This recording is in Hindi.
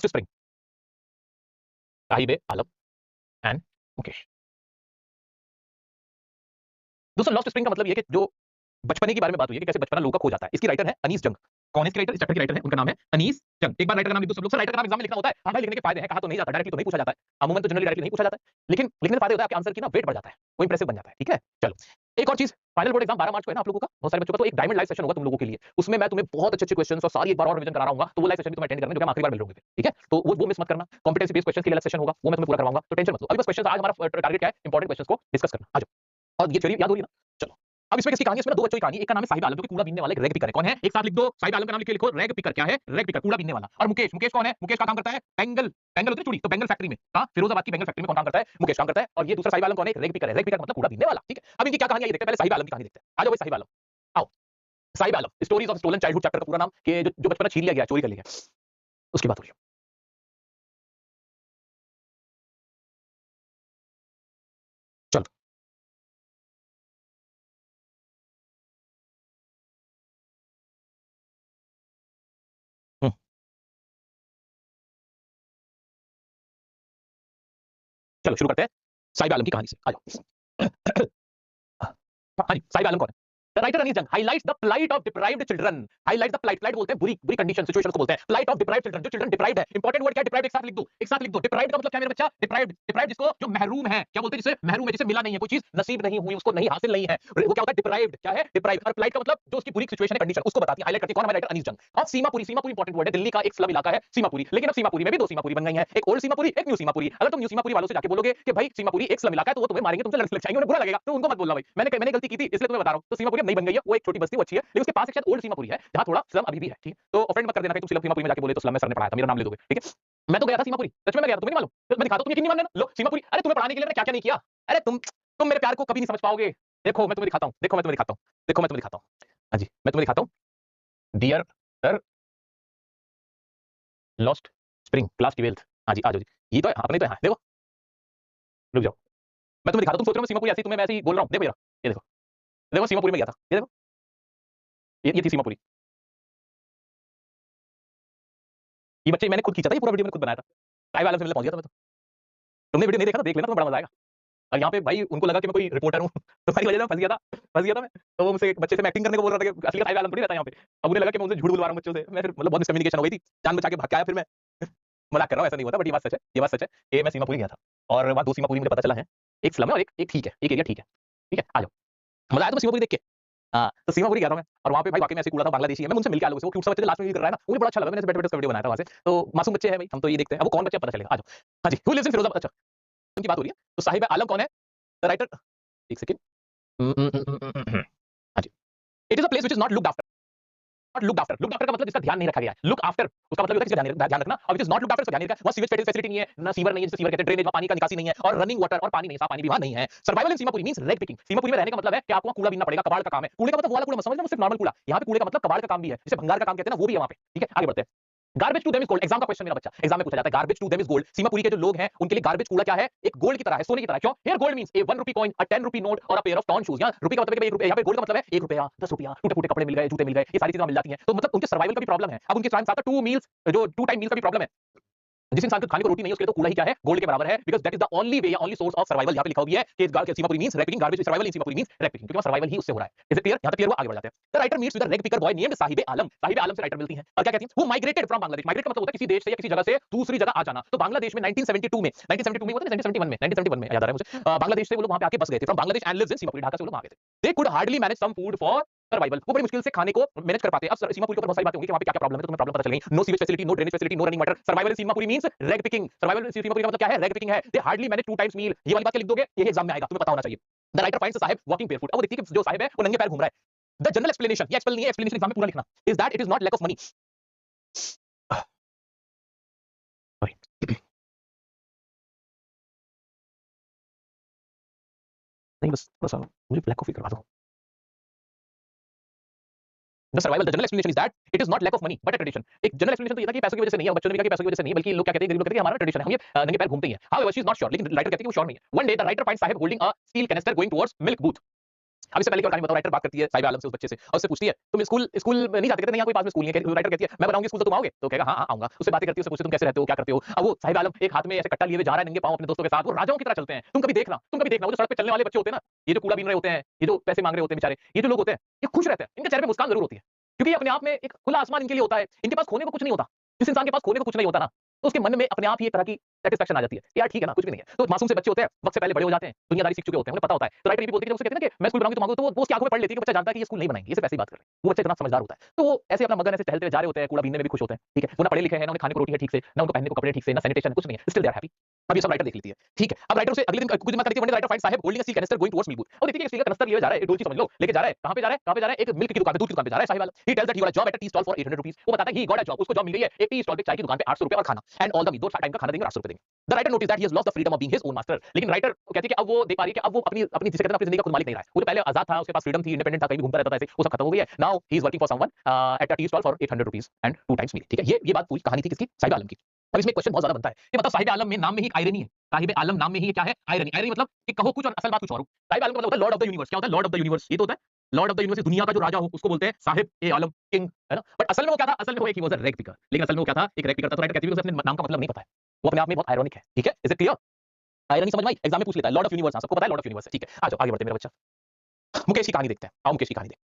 Spring, Sahib Alam and Mukesh. दोस्तों लॉस्ट स्प्रिंग का मतलब ये कि जो बचपने के बारे में बात हुई है कि कैसे बचपना लोगों का खो जाता है। इसकी राइटर है अनीस जंग। कौन है इसके राइटर? इस चैप्टर के राइटर है, उनका नाम है अनीस जंग। एक बार राइटर का नाम लिख दो सब लोग। सर राइटर का नाम एग्जाम में लिखना होता है? हाँ भाई लिखने के फायदे हैं, कहा तो नहीं जाता, डायरेक्टली तो नहीं पूछा जाता है, अमूमन तो जनरली डायरेक्टली नहीं पूछा जाता है, लेकिन लिखने के फायदे होता है आपके आंसर की ना वेट बढ़ जाता है, वो इंप्रेसिव बन जाता है। ठीक है चलो, एक और चीज, फाइनल बोर्ड एग्जाम 12 मार्च को है ना आप लोगों का, बहुत सारे बच्चों का, तो एक डायमंड लाइव सेशन होगा तुम लोगों के लिए। उसमें मैं तुम्हें बहुत अच्छे क्वेश्चंस और सारी एक बार और रिवीजन करा रहा हूँ, तो वो लाइव सेशन भी तुम्हें अटेंड करना, जो मैं आखिरी बार मिल रहा हूँ। ठीक है, तो वो मिस मत करना। कॉम्पिटेंसी बेस्ड क्वेश्चन के लिए अलग सेशन होगा, वो मैं तुम्हें पूरा करवाऊंगा, तो टेंशन मत लो। अभी बस क्वेश्चन, आज हमारा टारगेट क्या है? इंपॉर्टेंट क्वेश्चंस को डिस्कस करना। आ जाओ, और ये थ्योरी याद हो रही है ना? चलो, अब इसमें किसकी कहानी है? इसमें दो बच्चों की कहानी। एक का नाम है साहिब आलम, जो कि कूड़ा बीनने वाला एक रैग पिकर है। कौन है? एक साथ लिख दो, साहिब आलम का नाम लिख के लिखो, रैग पिकर। क्या है? रैग पिकर, कूड़ा बीनने वाला। और मुकेश, मुकेश कौन है? मुकेश का काम करता है बेंगल, बेंगल होती है चूड़ी, तो बेंगल फैक्ट्री में, हां फिरोजाबाद की बेंगल फैक्ट्री में कौन काम करता है? मुकेश काम करता है। और ये दूसरा साहिब आलम कौन है? रैग पिकर है। रैग पिकर का मतलब कूड़ा बीनने वाला। ठीक है, अब इनकी क्या कहानी है ये देखते हैं। पहले साहिब आलम की कहानी देखते हैं। आ जाओ भाई साहिब आलम, आओ। Saheb Alam, stories of stolen childhood chapter का पूरा नाम, कि जो बचपना छीन लिया गया, चोरी कर लिया गया, उसकी बात हो रही है। चलो चलो शुरू करते हैं साहिब आलम की कहानी से। आ जाओ। हाँ जी, साहिब आलम कौन है? The writer Anees Jung highlights the plight of deprived children. Highlight the plight, plight बोलते हैं बुरी बुरी कंडीशन, सिचुएशन को बोलते हैं। प्लाइट ऑफ डिप्राइव्ड चिल्ड्रन, जो चिल्ड्रन डिप्राइव्ड है। इंपॉर्टेंट वर्ड क्या है? डिप्राइव्ड, एक साथ लिख दो, एक साथ लिख दो। डिप्राइव्ड का मतलब क्या है मेरे बच्चा? डिप्राइव्ड, डिप्राइव्ड जिसको, जो महरूम है, क्या बोलते हैं जिसे? महरूम है, जिसे मिला नहीं है, कोई चीज नसीब नहीं हुई, उसको नहीं हासिल नहीं है, वो क्या होता है? डिप्राइव्ड। क्या है? डिप्राइव्ड। और प्लाइट का मतलब जो उसकी बुरी सिचुएशन है, कंडीशन, उसको बताती है, हाइलाइट करती है। कौन है? राइटर अनीस जंग। और सीमापुरी, सीमापुरी इंपॉर्टेंट वर्ड है, दिल्ली का एक स्लम इलाका है सीमापुरी। लेकिन अब सीमापुरी में भी दो सीमापुरी बन गई है, एक ओल्ड सीमापुरी, एक न्यू सीमापुरी। अगर तुम न्यू सीमापुरी वालों से जाके बोलोगे कि भाई सीमापुरी एक स्लम इलाका है, तो वो तुम्हें मारेंगे, तुमसे लड़ जाएंगे, उन्हें बुरा लगेगा, तो उनको मत बोलना भाई, मैंने गलती की थी इसलिए तुम्हें बता रहा हूं। तो सीमापुरी अब नहीं बन गई है, वो एक छोटी बस्ती, वो अच्छी है, लेकिन उसके पास एक शायद ओल्ड सीमापुरी है, जहां थोड़ा स्लम अभी भी है। ठीक है, तो ऑफेंड मत कर देना कि तुम सीमापुरी में जाके बोले तो स्लम में सर ने पढ़ाया था, मेरा नाम ले दोगे। ठीक है, मैं तो गया था सीमापुरी, सच में मैं गया था, तुम्हें नहीं मालूम? तो मैं दिखाता हूं, तुम यकीन नहीं मान लेना। लो सीमापुरी, अरे तुम्हें पढ़ाने के लिए मैंने क्या क्या नहीं किया। अरे तुम मेरे प्यार को कभी नहीं समझ पाओगे। देखो मैं तुम्हें दिखाता हूं, देखो मैं तुम्हें दिखाता हूं, देखो मैं तुम्हें दिखाता हूं। हाँ जी, मैं तुम्हें दिखाता हूं। Dear sir lost spring, class 12th। हाँ जी, आ जाओ जी, ये तो है, अपने तो है। हाँ, देखो, रुक जाओ, मैं तुम्हें दिखाता हूं। तुम सोच रहे हो सीमापुरी ऐसी, तुम्हें मैं ऐसे ही बोल रहा हूं। देखो ये देखो, देखो सीमापुरी में गया था, ये देखो, ये थी सीमापुरी। ये बच्चे मैंने खुद खींचा था, ये पूरा वीडियो मैंने खुद बनाया था। साहिब आलम से मिलने पहुंच गया था मैं तो। तुमने वीडियो नहीं देखा तो देख लेना, तुम्हें बड़ा मजा आएगा। और यहाँ पे भाई उनको लगा कि मैं कोई रिपोर्टर हूँ, तुम्हारी वजह से फंस गया था, फंस गया था मैं। तो वो मुझसे एक बच्चे से मैं एक्टिंग करने को बोल रहा था कि असली साहिब आलम थोड़ी रहता है यहाँ पे। अब उन्हें लगा कि मैं उनसे झूठ बुलवा रहा हूँ बच्चों से। मैं फिर मतलब बहुत मिसकम्युनिकेशन हो गई थी, जान बचा के भाग के आया फिर मैं। मजाक कर रहा हूँ, ऐसा नहीं हुआ था, बट ये बात सच है, ये बात सच है कि मैं सीमापुरी गया था। और वहाँ दो सीमापुरी मुझे पता चला है, एक स्लम है और एक ठीक है, एक एरिया ठीक है। ठीक है, आ जाओ, मजा आया तुम्हें सीमापुरी देख के? हाँ, तो सीमापुरी गया था मैं, और वहाँ पे भाई वाकई में ऐसे कूड़ा था, बांग्लादेशी है। मैं उनसे मिलके आ लोगों से, वो क्यूट सा बच्चे लास्ट में भी कर रहा है ना, मुझे बड़ा अच्छा लगा। मैंने बैठे बैठे उसका वीडियो बनाया था वहाँ से। तो मासूम बच्चे हैं भाई, हम तो ये देखते हैं, अब वो कौन बच्चा पता चलेगा। आ जाओ। हाँ जी, हु लिव्स इन फिरोजाबाद, अच्छा उनकी बात हो रही है। तो साहिब आलम कौन है? द राइटर, एक सेकंड। हाँ जी, it is a place which is not looked after. Not looked after, looked after का मतलब जिसका ध्यान नहीं रखा गया है। लुक आफ्टर उसका मतलब होता है किसी का ध्यान रखना, और which is not looked after उसका ध्यान नहीं रखा। वहां सीवेज फैसिलिटी नहीं है, ना सीवर नहीं है, जिसे सीवर कहते हैं, ड्रेनेज, पानी का निकासी नहीं है, और रनिंग वाटर और पानी नहीं, साफ पानी भी वहां नहीं है। सर्वाइवल इन सीमापुरी मींस रेग पिकिंग। सीमापुरी में रहने का मतलब है कि आपको कूड़ा बीनना पड़ेगा, कबाड़ का काम है। कूड़े का मतलब वो वाला कूड़ा मत समझना, सिर्फ नॉर्मल कूड़ा। यहाँ पे कूड़े का मतलब कबाड़ का काम भी है, जिसे भंगार का काम कहते हैं ना, वो भी है वहां पे। ठीक है, आगे बढ़ते हैं। Garbage to them is gold, exam का क्वेश्चन मेरा बच्चा, एग्जाम में पूछा जाता है। Garbage to them is gold, Seemapuri के जो लोग हैं उनके लिए गार्बेज कूड़ा क्या है? एक गोल्ड की तरह है, सोने की तरह। क्यों? Here gold means a 1 rupee coin, a 10 rupee note और a pair of torn shoes. यहां रुपए का मतलब है कि 1 रुपया, यहां पे गोल्ड का मतलब है 1 रुपया, 10 रुपया, टूटे फूटे कपड़े मिल गए, जूते मिल गए, ये सारी चीजें मिल जाती हैं। तो मतलब उनके सर्वाइवल का भी प्रॉब्लम है। अब उनके साथ टू मील्स, जो टू टाइम मील का भी प्रॉब्लम है। जिस इंसान को खाने को रोटी नहीं है, उसके लिए तो कूड़ा ही क्या है? गोल्ड के बराबर है, because that is the only way या ओनली सोर्स ऑफ सर्वाइवल। यहां पे लिखा हुआ है कि इस Seemapuri means rag picking, garbage survival in Seemapuri means rag picking, क्योंकि सर्वाइवल ही उससे हो रहा है। Is it clear? यहां तक क्लियर हुआ, आगे बढ़ जाते हैं। The writer meets with the rag picker boy named Saheb Alam. Saheb Alam से राइटर मिलती है और क्या कहती है? Who migrated from Bangladesh. Migrate का मतलब होता है किसी देश से या किसी जगह से दूसरी जगह आ जाना। तो बांग्लादेश में 1972 में, 1972 में होता है, 1971 में, 1971 में याद आ रहा है मुझे। बांग्लादेश से वो लोग वहां पे आके बस गए थे। From Bangladesh and lives in Seemapuri, Dhaka से वो लोग आ गए थे। They could hardly manage some food for survival, वो बड़ी मुश्किल से खाने को मैनेज कर पाते हैं। अब सीमापुरी के ऊपर बहुत सारी बातें होंगी कि वहां पे क्या क्या प्रॉब्लम है, तो तुम्हें प्रॉब्लम पता चल गई। No sewage facility, no drainage facility, no running water. Survival in Seemapuri means rag picking. Survival in Seemapuri का मतलब क्या है? रैग पिकिंग है। They hardly manage 2 times meal, ये वाली बात लिख दोगे, ये एग्जाम में आएगा, तुम्हें पता होना चाहिए। The writer finds the Sahib walking barefoot. अब वो देखती है कि जो साहिब है वो नंगे पैर घूम रहा है। द जनरल एक्सप्लेनेशन, ये एक्सप्लेन नहीं है, एक्सप्लेनेशन एग्जाम में पूरा लिखना, is that it is not lack of money. नहीं बस थोड़ा सा मुझे ब्लैक कॉफी करवा दो। The survival, the general explanation is that it is not lack of money but a tradition. एक जनरल एक्सप्लेनेशन तो ये था कि पैसों की वजह से नहीं है, और बच्चों ने भी कहा कि पैसों की वजह से नहीं, बल्कि लोग क्या कहते हैं, गरीब लोग कहते हैं कि हमारा ट्रेडिशन है, हम ये नंगे पैर घूमते ही हैं। However she is not sure, लेकिन राइटर कहती है कि वो श्योर नहीं है। One day the writer finds Sahib holding a steel canister going towards milk booth. अब इससे पहले की और कहानी बताओ, राइटर बात करती है साहिबा आलम से, उस बच्चे से, और उससे पूछती है तुम स्कूल स्कूल में नहीं जाते? कहते नहीं, यहाँ कोई पास में स्कूल नहीं है। राइटर कहती है मैं बनाऊंगी स्कूल तो तुम आओगे? तो कहेगा हाँ हाँ आऊंगा। उससे बातें करती है, उससे पूछती है तुम कैसे रहते हो, क्या करते हो? अब वो साहिबा आलम एक हाथ में ऐसे कट्टा लिए हुए जा रहा है नंगे पांव अपने दोस्तों के साथ, वो राजाओं की तरह चलते हैं। तुम कभी देखना वो जो सड़क पे चलने वाले बच्चे होते हैं ना, ये जो कूड़ा बीन रहे होते हैं, ये जो पैसे मांग रहे होते हैं बेचारे, ये जो लोग होते हैं, ये खुश रहते हैं, इनके चेहरे पे मुस्कान जरूर होती है, क्योंकि ये अपने आप में एक खुला आसमान इनके लिए होता है। इनके पास खोने को कुछ नहीं होता। जिस इंसान के पास खोने को कुछ नहीं होता ना, तो उसके मन में अपने आप ही एक तरह की सैटिस्फैक्शन आ जाती है कि यार ठीक है ना, कुछ भी नहीं है। तो मासूम से बच्चे होते हैं, वक्त से पहले बड़े हो जाते हैं, दुनियादारी सीख चुके होते हैं, उन्हें पता होता है। तो राइटर ये भी बोलती है कि जब उससे कहते हैं ना कि मैं स्कूल बनाऊंगी तुम आओगे, तो वो उसकी आंखों में पढ़ लेती है कि बच्चा जानता है कि ये स्कूल नहीं बनाएंगे, ये सिर्फ ऐसे ही बात कर रहे हैं। वो बच्चा इतना समझदार होता है, तो वो ऐसे अपना मगन ऐसे टहलते हुए जा रहे होते हैं, कूड़ा बीनने में भी खुश होते हैं। ठीक है, वो ना पढ़े लिखे हैं, ना उन्हें खाने को रोटी है ठीक से, ना उनको पहनने को कपड़े ठीक से, ना सैनिटेशन, कुछ नहीं है, स्टिल दे आर हैप्पी। अब ये सब राइटर देख लेती है। ठीक है, अब राइटर उसे अगले दिन कुछ दिन बाद कहती है, one day writer find Sahib holding a steel canister going towards Mirpur. और देखती है कि स्टील का कनस्तर लिए जा रहा है, एक डोलची समझ लो, लेके जा रहा है, कहां पे जा रहा है, कहां पे जा रहा है? एक मिल्क की दुकान पे, दूध की दुकान पे जा रहा है साहिब वाला। He tells that he got a job eight a tea stall for 800 rupees. वो बताता है ही गॉट अ जॉब, उसको जॉब मिल गई है एक टी स्टॉल पे, चाय की दुकान पे, 800 रुपए और खाना, एंड ऑल द मील, दो टाइम का खाना देंगे और 800 रुपए देंगे। The writer notice that he has lost the freedom of being his own master. लेकिन राइटर कहती है कि अब वो देख पा रही है कि अब वो अपनी अपनी जिसे कहते हैं अपनी जिंदगी का खुद मालिक नहीं रहा है। वो जो पहले आजाद था, उसके पास फ्रीडम थी, इंडिपेंडेंट था, कहीं भी घूमता रहता था, ऐसे वो सब खत्म हो गई है। Now he is working for someone at a tea stall for 800 rupees and 2 times meal. ठीक है, ये बात पूरी कहानी थी किसकी? साहिब आलम की। अब इसमें क्वेश्चन बहुत ज्यादा बनता है कि मतलब साहिब आलम में नाम में ही एक आयरनी है। साहिब आलम नाम में ही क्या है? आयरनी। आयरनी मतलब कि कहो कुछ और असल बात कुछ और हो। साहिब आलम का मतलब होता है लॉर्ड ऑफ द यूनिवर्स। क्या होता है लॉर्ड ऑफ द यूनिवर्स? ये तो होता है लॉर्ड ऑफ द यूनिवर्स, दुनिया का जो राजा हो उसको बोलते हैं साहिब ए आलम, किंग, है ना? बट असल में वो क्या था? असल में वो एक he was a rag picker. लेकिन असल में वो क्या था? एक रैग पिकर था। तो राइटर कहती है कि उसे अपने नाम का मतलब नहीं पता है। वो अपने आप में बहुत आयरॉनिक है। ठीक है, इज इट क्लियर? आयरनी समझ में आई? एग्जाम में पूछ लेता है लॉर्ड ऑफ यूनिवर्स, सबको पता है लॉर्ड ऑफ यूनिवर्स है। ठीक है, आ जाओ आगे बढ़ते हैं मेरे बच्चा। मुकेश की कहानी देखते हैं। आओ मुकेश की कहानी देखते हैं।